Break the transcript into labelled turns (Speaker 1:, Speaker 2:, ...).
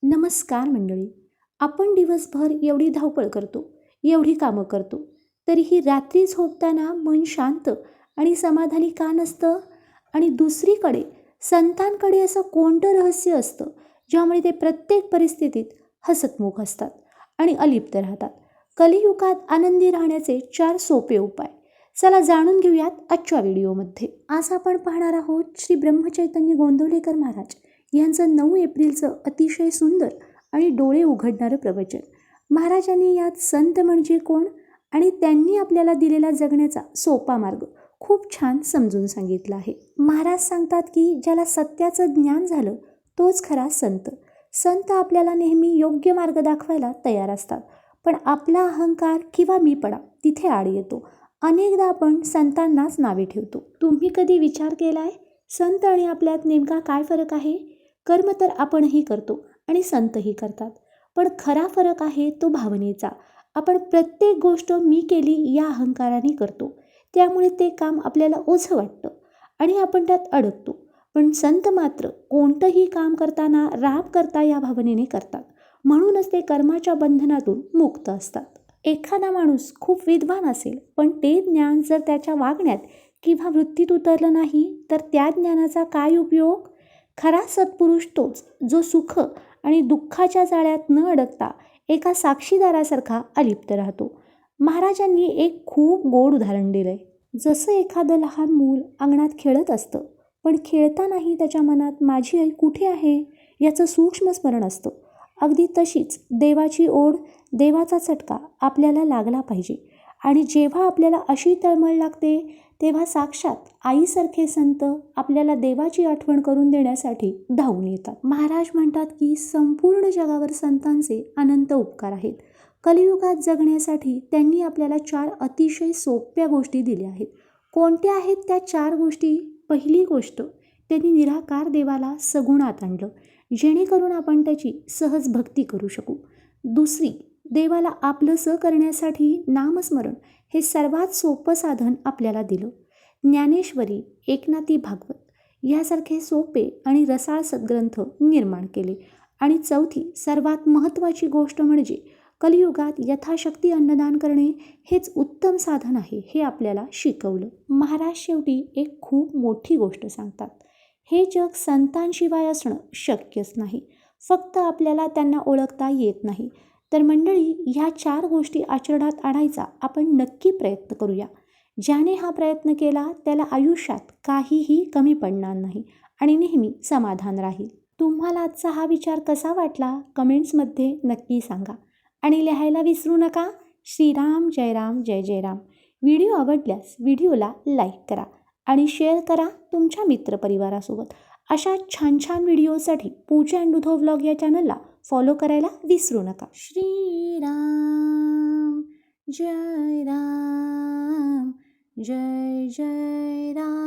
Speaker 1: नमस्कार मंडळी. आपण दिवसभर एवढी धावपळ करतो, एवढी कामं करतो, तरीही रात्री झोपताना मन शांत आणि समाधानी का नसतं? आणि दुसरीकडे संतांकडे असं कोणतं रहस्य असतं ज्यामुळे ते प्रत्येक परिस्थितीत हसतमुख असतात आणि अलिप्त राहतात? कलियुगात आनंदी राहण्याचे 4 सोपे उपाय. चला जाणून घेऊयात आजच्या व्हिडिओमध्ये. आज आपण पाहणार आहोत श्री ब्रह्मचैतन्य गोंदवलेकर महाराज यांचं 9 एप्रिलचं अतिशय सुंदर आणि डोळे उघडणारं प्रवचन. महाराजांनी यात संत म्हणजे कोण आणि त्यांनी आपल्याला दिलेला जगण्याचा सोपा मार्ग खूप छान समजून सांगितला आहे. महाराज सांगतात की ज्याला सत्याचं ज्ञान झालं तोच खरा संत. संत आपल्याला नेहमी योग्य मार्ग दाखवायला तयार असतात, पण आपला अहंकार किंवा मीपणा तिथे आड येतो. अनेकदा आपण संतांनाच नावे ठेवतो. तुम्ही कधी विचार केलाय संत आणि आपल्यात नेमका काय फरक आहे? कर्म तर आपणही करतो आणि संतही करतात, पण खरा फरक आहे तो भावनेचा. आपण प्रत्येक गोष्ट मी केली या अहंकाराने करतो, त्यामुळे ते काम आपल्याला ओझं वाटतं आणि आपण त्यात अडकतो. पण संत मात्र कोणतंही काम करताना राग करता या भावनेने करतात, म्हणूनच ते कर्माच्या बंधनातून मुक्त असतात. एखादा माणूस खूप विद्वान असेल, पण ते ज्ञान जर त्याच्या वागण्यात किंवा वृत्तीत उतरलं नाही तर त्या ज्ञानाचा काय उपयोग? खरा सत्पुरुष तोच जो सुख आणि दुःखाच्या जाळ्यात न अडकता एका साक्षीदारासारखा अलिप्त राहतो. महाराजांनी एक खूप गोड उदाहरण दिलंय. जसं एखादं लहान मूल अंगणात खेळत असतं, पण खेळतानाही त्याच्या मनात माझी आई कुठे आहे याचं सूक्ष्म स्मरण असतं. अगदी तशीच देवाची ओढ, देवाचा चटका आपल्याला लागला पाहिजे. आणि जेव्हा आपल्याला अशी तळमळ लागते तेव्हा साक्षात आईसारखे संत आपल्याला देवाची आठवण करून देण्यासाठी धावून येतात. महाराज म्हणतात की संपूर्ण जगावर संतांचे अनंत उपकार आहेत. कलियुगात जगण्यासाठी त्यांनी आपल्याला 4 अतिशय सोप्या गोष्टी दिल्या आहेत. कोणत्या आहेत त्या 4 गोष्टी? पहिली गोष्ट, त्यांनी निराकार देवाला सगुणात आणलं, जेणेकरून आपण त्याची सहज भक्ती करू शकू. दुसरी, देवाला आपलंसं करण्यासाठी नामस्मरण हे सर्वात सोपं साधन आपल्याला दिलं. ज्ञानेश्वरी, एकनाथी भागवत यासारखे सोपे आणि रसाळ सद्ग्रंथ निर्माण केले. आणि चौथी सर्वात महत्त्वाची गोष्ट म्हणजे कलियुगात यथाशक्ती अन्नदान करणे हेच उत्तम साधन आहे हे आपल्याला शिकवलं. महाराज शेवटी एक खूप मोठी गोष्ट सांगतात. हे जग संतांशिवाय असणं शक्यच नाही. फक्त आपल्याला त्यांना ओळखता येत नाही. तर मंडळी, ह्या 4 गोष्टी आचरणात आणायचा आपण नक्की प्रयत्न करूया. ज्याने हा प्रयत्न केला त्याला आयुष्यात काहीही कमी पडणार नाही आणि नेहमी समाधान राहील. तुम्हाला आजचा हा विचार कसा वाटला कमेंट्समध्ये नक्की सांगा आणि लिहायला विसरू नका. श्रीराम जय राम जय जय राम. व्हिडिओ आवडल्यास व्हिडिओला लाईक करा आणि शेअर करा तुमच्या मित्रपरिवारासोबत. अशा छान छान व्हिडिओसाठी पूजा अँड उद्धव व्लॉग या चॅनलला फॉलो करायला विसरू नका. श्रीराम जय राम जय जय राम.